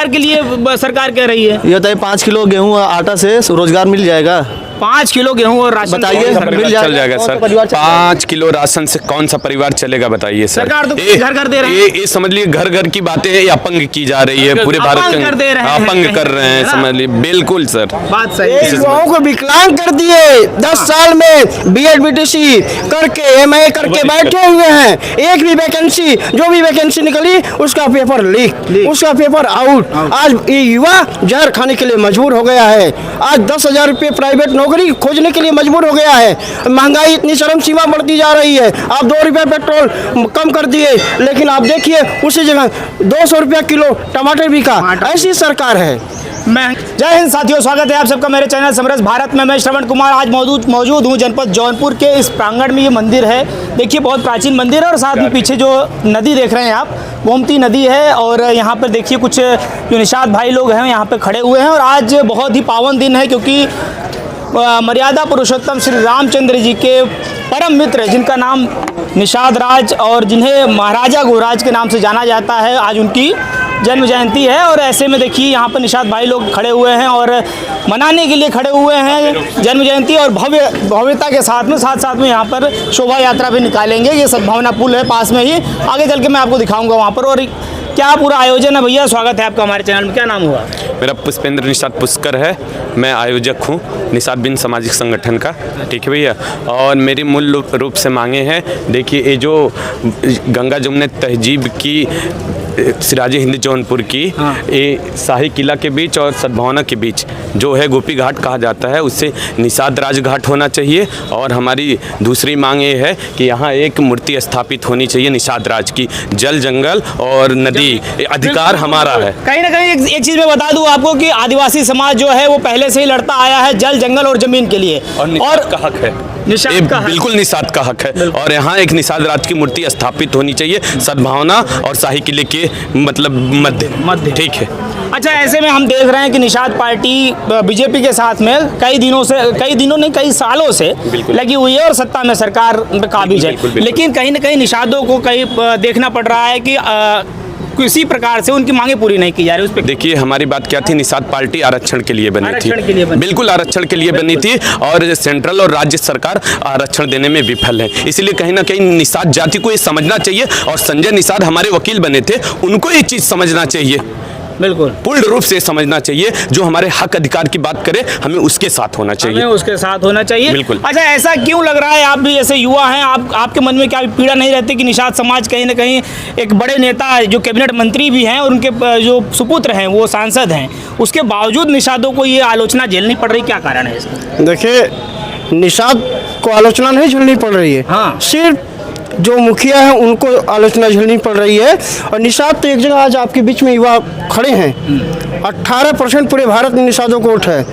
रोजगार के लिए सरकार कह रही है। ये बताइए 5 किलो गेहूँ आटा से रोजगार मिल जाएगा? 5 किलो गेहूँ और राशन बताइए चल जाएगा सर? 5 किलो राशन से कौन सा परिवार चलेगा बताइए सर? सरकार तो घर घर दे रही है। ये समझ लीजिए घर घर की बातें ये अपंग की जा रही है पूरे भारत अपंग कर दे रहे हैं। अपंग कर रहे हैं समझ लीजिए। बिल्कुल सर, बात सही है। युवाओं को विकलांग कर दिए। 10 साल में बीएड बीटीसी करके एमए करके बैठे हुए हैं। एक भी वैकेंसी, जो भी वैकेंसी निकली उसका पेपर लीक, उसका पेपर आउट। आज ये युवा जहर खाने के लिए मजबूर हो गया है। आज 10,000 रुपये प्राइवेट नौकरी खोजने के लिए मजबूर हो गया है। महंगाई इतनी चरम सीमा बढ़ती जा रही है। आप 2 रुपये पेट्रोल कम कर दिए, लेकिन आप देखिए उसी जगह 200 रुपया किलो टमाटर बिका। ऐसी सरकार है। मैं जय हिंद साथियों, स्वागत है आप सबका मेरे चैनल समरस भारत में। मैं श्रवण कुमार आज मौजूद हूँ जनपद जौनपुर के इस प्रांगण में। ये मंदिर है, देखिए बहुत प्राचीन मंदिर है और साथ ही पीछे जो नदी देख रहे हैं आप, गोमती नदी है। और यहाँ पर देखिए कुछ जो निषाद भाई लोग हैं यहाँ पे खड़े हुए हैं। और आज बहुत ही पावन दिन है क्योंकि मर्यादा पुरुषोत्तम श्री रामचंद्र जी के परम मित्र जिनका नाम निषाद राज और जिन्हें महाराजा गुहराज के नाम से जाना जाता है, आज उनकी जन्म जयंती है। और ऐसे में देखिए यहाँ पर निषाद भाई लोग खड़े हुए हैं और मनाने के लिए खड़े हुए हैं जन्म जयंती। और भव्यता के साथ में यहाँ पर शोभा यात्रा भी निकालेंगे। ये सद्भावना पुल है पास में ही, आगे चल के मैं आपको दिखाऊंगा वहाँ पर। और क्या पूरा आयोजन है भैया? स्वागत है आपका हमारे चैनल में। क्या नाम हुआ? मेरा पुष्पेंद्र निषाद पुष्कर है। मैं आयोजक हूँ निषाद बिन सामाजिक संगठन का, ठीक है भैया। और मेरी मूल रूप से मांगे हैं, देखिए ये जो गंगा जमुना तहजीब की सिराजे हिंद जौनपुर की ये शाही किला के बीच और सद्भावना के बीच जो है गोपी घाट कहा जाता है, उससे निषाद राज घाट होना चाहिए। और हमारी दूसरी मांग ये है कि यहाँ एक मूर्ति स्थापित होनी चाहिए निषाद राज की। जल जंगल और नदी अधिकार हमारा है। कहीं ना कहीं एक चीज़ मैं बता दूं आपको कि आदिवासी समाज जो है वो पहले से ही लड़ता आया है जल जंगल और जमीन के लिए, और का हक है, निषाद का बिल्कुल निषाद का हक है। और यहाँ एक निषाद राज की मूर्ति स्थापित होनी चाहिए सद्भावना और शाही किले के मतलब मध्य, ठीक है। अच्छा, ऐसे में हम देख रहे हैं कि निषाद पार्टी बीजेपी के साथ में कई सालों से लगी हुई है और सत्ता में सरकार पे काबिज है। लेकिन कहीं ना कहीं निषादों को देखना पड़ रहा है कि किसी प्रकार से उनकी मांगे पूरी नहीं की जा रही। उस पर देखिए हमारी बात क्या थी, निषाद पार्टी आरक्षण के लिए बनी थी, बिल्कुल आरक्षण के लिए बनी थी। और सेंट्रल और राज्य सरकार आरक्षण देने में विफल है। इसलिए कहीं ना कहीं निषाद जाति को ये समझना चाहिए। और संजय निषाद हमारे वकील बने थे, उनको ये चीज़ समझना चाहिए, बिल्कुल पूर्ण रूप से समझना चाहिए। जो हमारे हक अधिकार की बात करे हमें उसके साथ होना चाहिए, उसके साथ होना चाहिए, बिल्कुल। अच्छा, ऐसा क्यों लग रहा है? आप भी जैसे युवा हैं, आपके मन में क्या पीड़ा नहीं रहती कि निषाद समाज कहीं ना कहीं एक बड़े नेता जो कैबिनेट मंत्री भी हैं और उनके जो सुपुत्र हैं वो सांसद हैं, उसके बावजूद निषादों को ये आलोचना झेलनी पड़ रही? क्या कारण है इसका? देखिए, निषाद को आलोचना नहीं झेलनी पड़ रही है, हाँ, सिर्फ जो मुखिया है उनको आलोचना झेलनी पड़ रही है। और निषाद तो एक जगह आज आपके बीच में युवा खड़े हैं, 18% पूरे भारत में निषादों को वोट है।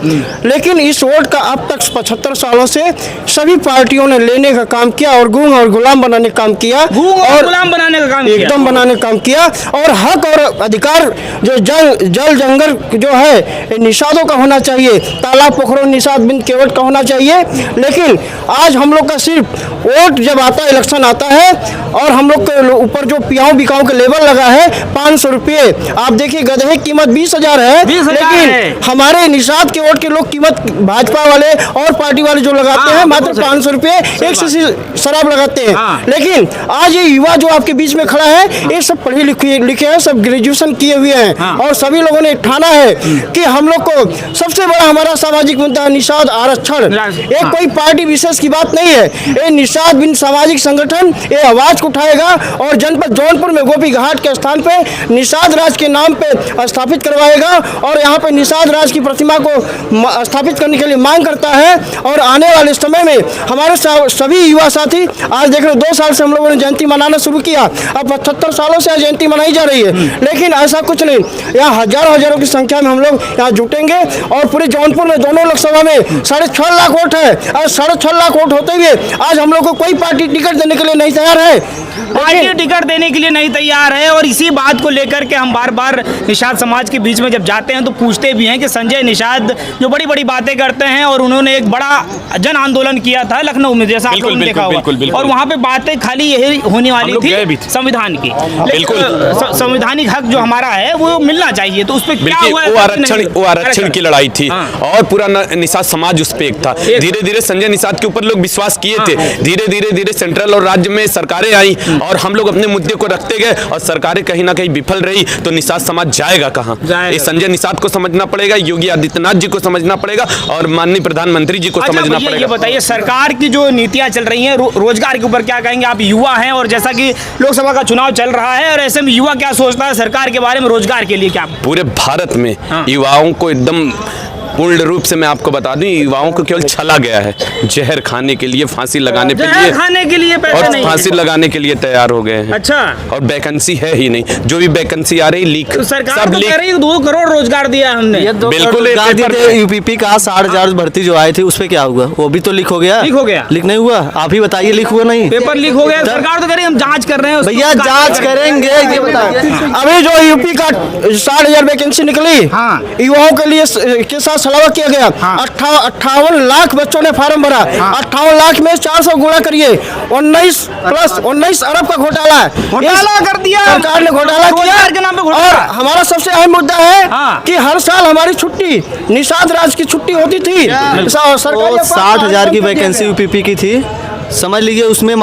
लेकिन इस वोट का अब तक 75 सालों से सभी पार्टियों ने लेने का काम किया और गूंग और गुलाम बनाने का काम किया, और गुलाम बनाने का काम एकदम बनाने का काम किया। और हक और अधिकार जो जल जंगल जो है निषादों का होना चाहिए, तालाब पोखरों निषाद बिन केवट का होना चाहिए। लेकिन आज हम लोग का सिर्फ वोट जब आता है, इलेक्शन आता है और हम लोग के ऊपर जो पियाओं बिकाओं का लेबल लगा है 500 रुपये। आप देखिए गधे की कीमत 20,000 है, लेकिन हमारे निषाद के वोट के लोग कीमत भाजपा वाले और पार्टी वाले जो लगाते हैं मात्र 500 रुपये, एक शीशी शराब लगाते हैं। लेकिन आज ये युवा जो आपके बीच में खड़ा है, ये सब पढ़े लिखे हैं, सब ग्रेजुएशन किए हुए हैं। और सभी लोगों ने ठाना है कि हम लोग को सबसे बड़ा हमारा सामाजिक मुद्दा निषाद आरक्षण। ये कोई पार्टी विशेष की बात नहीं है, ये निषाद बिन सामाजिक संगठन ये आवाज को उठाएगा और जनपद जौनपुर में गोपी घाट के स्थान पे निषाद राज के नाम पे स्थापित करवाएगा। और यहाँ पे निषाद राज की प्रतिमा को स्थापित करने के लिए मांग करता है। और आने वाले समय में हमारे सभी युवा साथी, आज देख रहे 2 साल से हम लोगों ने जयंती मनाना शुरू किया, अब 75 सालों से जयंती मनाई जा रही है। लेकिन ऐसा कुछ नहीं, यहाँ हजारों की संख्या में हम लोग यहाँ जुटेंगे। और पूरे जौनपुर में दोनों लोकसभा में 6.5 लाख वोट है। और 6.5 लाख वोट होते हुए आज हम लोग को कोई पार्टी टिकट देने के लिए नहीं तैयार है, पार्टी टिकट देने के लिए नहीं तैयार है। और इसी बात को लेकर के हम बार बार निषाद समाज के बीच में जब जाते हैं तो पूछते भी हैं कि संजय निषाद जो बड़ी बड़ी बातें करते हैं, और उन्होंने एक बड़ा जन आंदोलन किया था लखनऊ में, जैसा आप लोगों ने देखा होगा, और वहाँ पे बातें खाली यही होने वाली थी संविधान की। संवैधानिक हक जो हमारा है वो मिलना चाहिए, तो उस पर क्या हुआ? वो आरक्षण की लड़ाई थी और पूरा निषाद समाज उस पे एक था। धीरे धीरे संजय निषाद के ऊपर लोग विश्वास किए थे, धीरे धीरे सेंट्रल और राज्य में सरकारें आई और हम लोग अपने मुद्दे को रखते गए और सरकारें कहीं ना कहीं विफल रही, तो निषाद समाज जाएगा कहाँ? ये संजय निषाद को समझना पड़ेगा, योगी आदित्यनाथ जी को समझना पड़ेगा और माननीय प्रधानमंत्री जी को समझना पड़ेगा। ये बताइए सरकार की जो नीतियां चल रही हैं रोजगार के ऊपर क्या कहेंगे? आप युवा हैं और जैसा कि लोकसभा का चुनाव चल रहा है, और ऐसे में युवा क्या सोचता है सरकार के बारे में, रोजगार के लिए क्या? पूरे भारत में युवाओं को एकदम पूर्ण रूप से मैं आपको बता दूं, युवाओं को केवल छला गया है, जहर खाने के लिए, फांसी लगाने के लिए, खाने के लिए पैसे और नहीं, फांसी लगाने के लिए तैयार हो गए हैं। अच्छा, और वैकेंसी है ही नहीं, जो भी वैकेंसी आ रही लीक, तो सरकार सब तो कह रही है 2 करोड़ रोजगार दिया हमने। बिल्कुल यूपीपी का 60,000 भर्ती जो आए थे उस पे क्या हुआ? वो भी तो लीक हो गया। लीक नहीं हुआ? आप ही बताइए, लीक हुआ नहीं? पेपर लीक हो गया, सरकार तो कह रही है हम जांच कर रहे हैं। भैया जांच करेंगे, ये बताइए। अभी जो यूपी का 60,000 वैकेंसी निकली, युवाओं के लिए के साथ सलावा किया गया। 58 लाख बच्चों ने फार्म भरा, 58 लाख में 400 गुणा करिए, 19 अरब का घोटाला कर दिया सरकार ने, घोटाला किया के नाम पे। और हमारा सबसे अहम मुद्दा है कि हर साल हमारी छुट्टी, निषाद राज की छुट्टी होती थी। 60,000 की वैकेंसी यूपीपी की थी, समझ लीजिए उसमें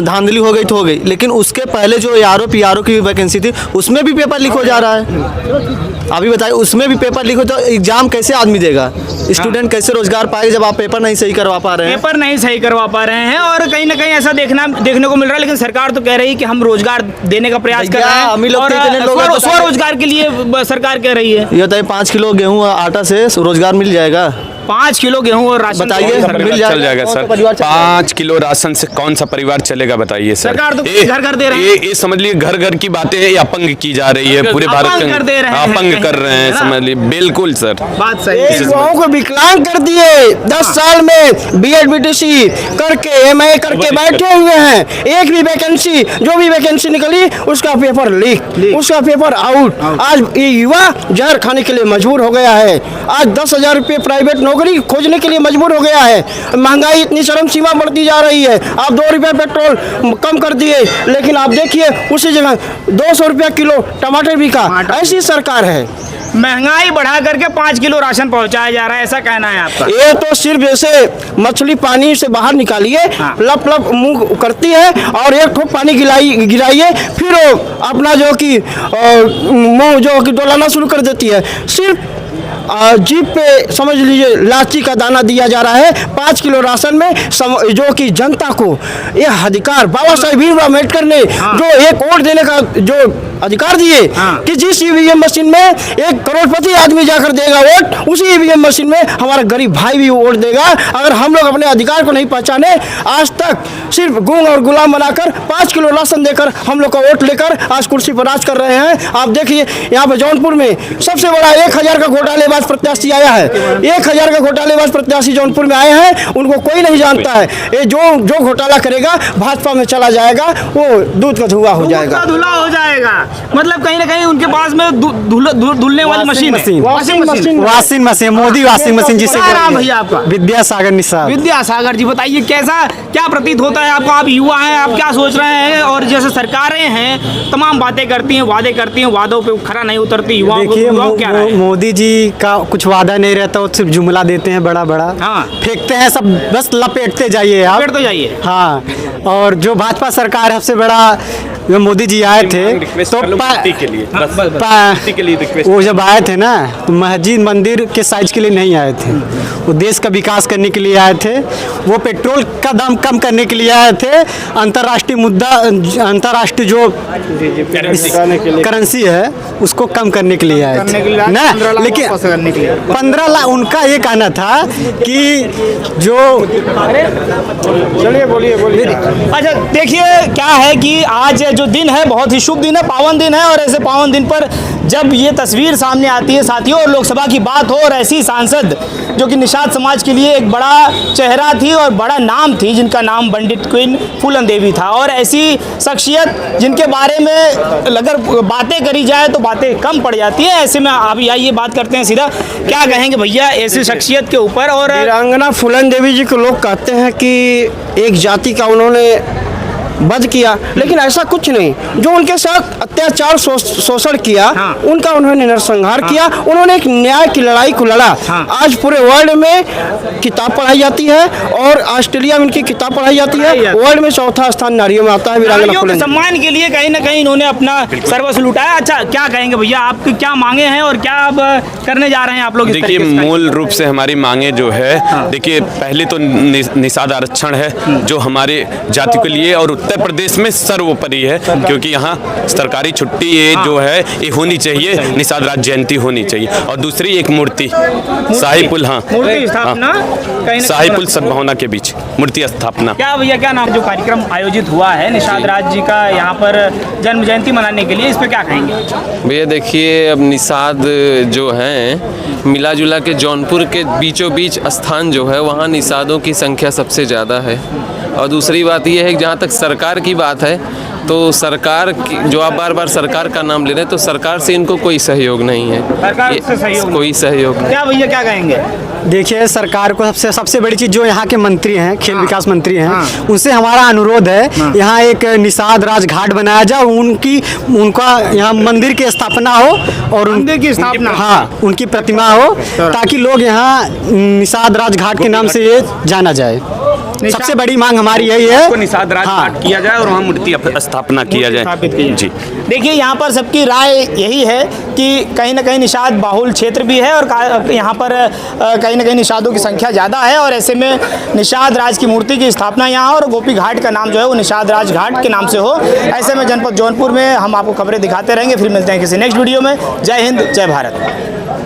धांधली हो गई तो हो गई, लेकिन उसके पहले जो ARO PRO की वैकेंसी थी उसमें भी पेपर लीक हो जा रहा है। अभी बताइए, उसमें भी पेपर लीक हो तो एग्जाम कैसे आदमी देगा? स्टूडेंट कैसे रोजगार पाएगा जब आप पेपर नहीं सही करवा पा रहे हैं? पेपर नहीं सही करवा पा रहे हैं, और कहीं ना कहीं ऐसा देखने को मिल रहा है। लेकिन सरकार तो कह रही है कि हम रोजगार देने का प्रयास कर रहे हैं, और स्वरोजगार के लिए सरकार कह रही है। ये बताइए 5 किलो गेहूँ आटा से रोजगार मिल जाएगा? 5 किलो गेहूं और राशन बताइए, मिल जाएगा सर? 5 किलो राशन से कौन सा परिवार चलेगा बताइए सर? सरकार तो घर दे रही है। ये समझ लीजिए घर की बातें ये अपंग की जा रही है, पूरे भारत में अपंग कर रहे हैं, समझ लीजिए। बिल्कुल सर, बात सही। युवाओं को विकलांग कर दिए, 10 साल में BEd BTC करके MA करके बैठे हुए हैं। एक भी वैकेंसी, जो भी वैकेंसी निकली उसका पेपर लीक, उसका पेपर आउट। आज ये युवा जहर खाने के लिए मजबूर हो गया है। आज 10,000 रुपये प्राइवेट नौकरी खोजने के लिए मजबूर हो गया है। महंगाई इतनी चरम सीमा बढ़ती जा रही है। आप 2 रुपये पेट्रोल कम कर दिए, लेकिन आप देखिए उसी जगह 200 रुपया किलो टमाटर बिका। ऐसी सरकार है। महंगाई बढ़ा करके 5 किलो राशन पहुंचाया जा रहा है, ऐसा कहना है आपका? ये तो सिर्फ ऐसे मछली पानी से बाहर निकालिए, लप लप मुंह करती है और एक ठोप पानी गिराइए, फिर वो अपना जो कि मुंह जो कि डोलाना शुरू कर देती है। सिर्फ जीप पे समझ लीजिए लाची का दाना दिया जा रहा है। 5 किलो राशन में जो कि जनता को यह अधिकार बाबा साहेब भीमराव अम्बेडकर ने जो एक वोट देने का जो अधिकार दिए कि जिस EVM मशीन में 1 करोड़पति आदमी जाकर देगा वोट, उसी EVM मशीन में हमारा गरीब भाई भी वोट देगा। अगर हम लोग अपने अधिकार को नहीं पहचाने, आज तक सिर्फ गूंग और गुलाम बनाकर 5 किलो राशन देकर हम लोग का वोट लेकर आज कुर्सी पर राज कर रहे हैं। आप देखिए यहाँ पे जौनपुर में सबसे बड़ा 1000 का घोटालेबाज प्रत्याशी आया है। 1000 का घोटालेबाज प्रत्याशी जौनपुर में आए हैं, उनको कोई नहीं जानता है। ये जो घोटाला करेगा भाजपा में चला जाएगा, वो दूध का धुआं हो जाएगा, धुला हो जाएगा। मतलब कहीं ना कहीं उनके पास में धुलने वाली मशीन है, washing machine, Modi washing machine जिसे नाम भैया आपका? विद्यासागर निषाद। विद्यासागर जी, बताइए कैसा क्या प्रतीत होता है आपको? आप युवा हैं, आप क्या सोच रहे हैं? और जैसे सरकारें हैं तमाम बातें करती हैं, वादे करती हैं, वादों पे खरा नहीं उतरती, युवाओं को क्या है? मोदी जी का कुछ वादा नहीं रहता, वो सिर्फ जुमला देते हैं बड़ा बड़ा, फेंकते हैं सब, बस लपेटते जाइए आप, लपेटते जाइए। हाँ, और जो भाजपा सरकार है सबसे बड़ा, जो मोदी जी आए थे तो वो जब आए थे ना तो मस्जिद मंदिर के साइज के लिए नहीं आए थे, वो देश का विकास करने के लिए आए थे। वो पेट्रोल का दाम कम करने के लिए आए थे। अंतर्राष्ट्रीय मुद्दा, अंतर्राष्ट्रीय जो करेंसी है उसको कम करने के लिए आए थे ना। लेकिन 15 लाख उनका ये कहना था कि जो, चलिए बोलिए। अच्छा देखिए क्या है कि आज जो दिन है बहुत ही शुभ दिन है, पावन दिन है, और ऐसे पावन दिन पर जब ये तस्वीर सामने आती है साथियों और लोकसभा की बात हो और ऐसी सांसद जो कि निषाद निषाद समाज के लिए एक बड़ा चेहरा थी और बड़ा नाम थी, जिनका नाम पंडित क्वीन फूलन देवी था। और ऐसी शख्सियत जिनके बारे में अगर बातें करी जाए तो बातें कम पड़ जाती है। ऐसे में अभी आइए बात करते हैं सीधा, क्या कहेंगे भैया ऐसी शख्सियत के ऊपर। और वीरांगना फूलन देवी जी को लोग कहते हैं कि एक जाति का उन्होंने वध किया, लेकिन ऐसा कुछ नहीं। जो उनके साथ अत्याचार शोषण किया, हाँ। उनका उन्होंने नरसंहार किया, उन्होंने एक न्याय की लड़ाई को लड़ा। हाँ। आज पूरे वर्ल्ड में किताब पढ़ाई जाती है और ऑस्ट्रेलिया में इनकी किताब पढ़ाई जाती है। वर्ल्ड में चौथा स्थान नारियों में आता है वीरांगना नारियों के फूलन देवी। सम्मान के लिए कहीं ना कहीं इन्होंने अपना सर्वस्व लुटाया। अच्छा, क्या कहेंगे भैया, आपकी क्या मांगे हैं और क्या अब करने जा रहे हैं आप लोग? देखिए, मूल रूप से हमारी मांगे जो है, देखिए पहले तो निषाद आरक्षण है जो हमारे जाति के लिए और उत्तर प्रदेश में सर्वोपरि है, क्योंकि यहाँ सरकारी छुट्टी ये जो है ये होनी चाहिए, निषाद राज्य जयंती होनी चाहिए। और दूसरी एक मूर्ति शाही पुल, हाँ मूर्ति स्थापना, शाही पुल सद्भावना के बीच मूर्ति स्थापना। क्या भैया, क्या नाम जो कार्यक्रम आयोजित हुआ है निषाद राज जी का यहाँ पर जन्म जयंती मनाने के लिए, इस पे क्या कहेंगे? भैया देखिए, अब निषाद जो हैं मिला जुला के जौनपुर के बीचों बीच स्थान जो है वहाँ निषादों की संख्या सबसे ज़्यादा है। और दूसरी बात यह है कि जहाँ तक सरकार की बात है तो सरकार जो आप बार बार सरकार का नाम ले रहे हैं, तो सरकार से इनको कोई सहयोग नहीं है। सरकार से सहयोग कोई सहयोग नहीं। क्या भैया, क्या कहेंगे? देखिए, सरकार को सबसे बड़ी चीज़ जो यहाँ के मंत्री हैं, खेल विकास मंत्री हैं, उनसे हमारा अनुरोध है यहाँ एक निषाद राज घाट बनाया जाए, उनका यहाँ मंदिर की स्थापना हो और मंदिर की स्थापना, हाँ, उनकी प्रतिमा हो, ताकि लोग यहाँ निषाद राज घाट के नाम से ये जाना जाए। सबसे बड़ी मांग हमारी यही है, निषाद राज घाट किया जाए और वहाँ मूर्ति स्थापना किया जाए। जी, देखिए यहाँ पर सबकी राय यही है कि कहीं ना कहीं निषाद बाहुल क्षेत्र भी है और यहाँ पर कहीं ना कहीं निषादों की संख्या ज़्यादा है। और ऐसे में निषाद राज की मूर्ति की स्थापना यहाँ और गोपी घाट का नाम जो है वो निषाद राज घाट के नाम से हो। ऐसे में जनपद जौनपुर में हम आपको खबरें दिखाते रहेंगे। फिर मिलते हैं किसी नेक्स्ट वीडियो में। जय हिंद, जय भारत।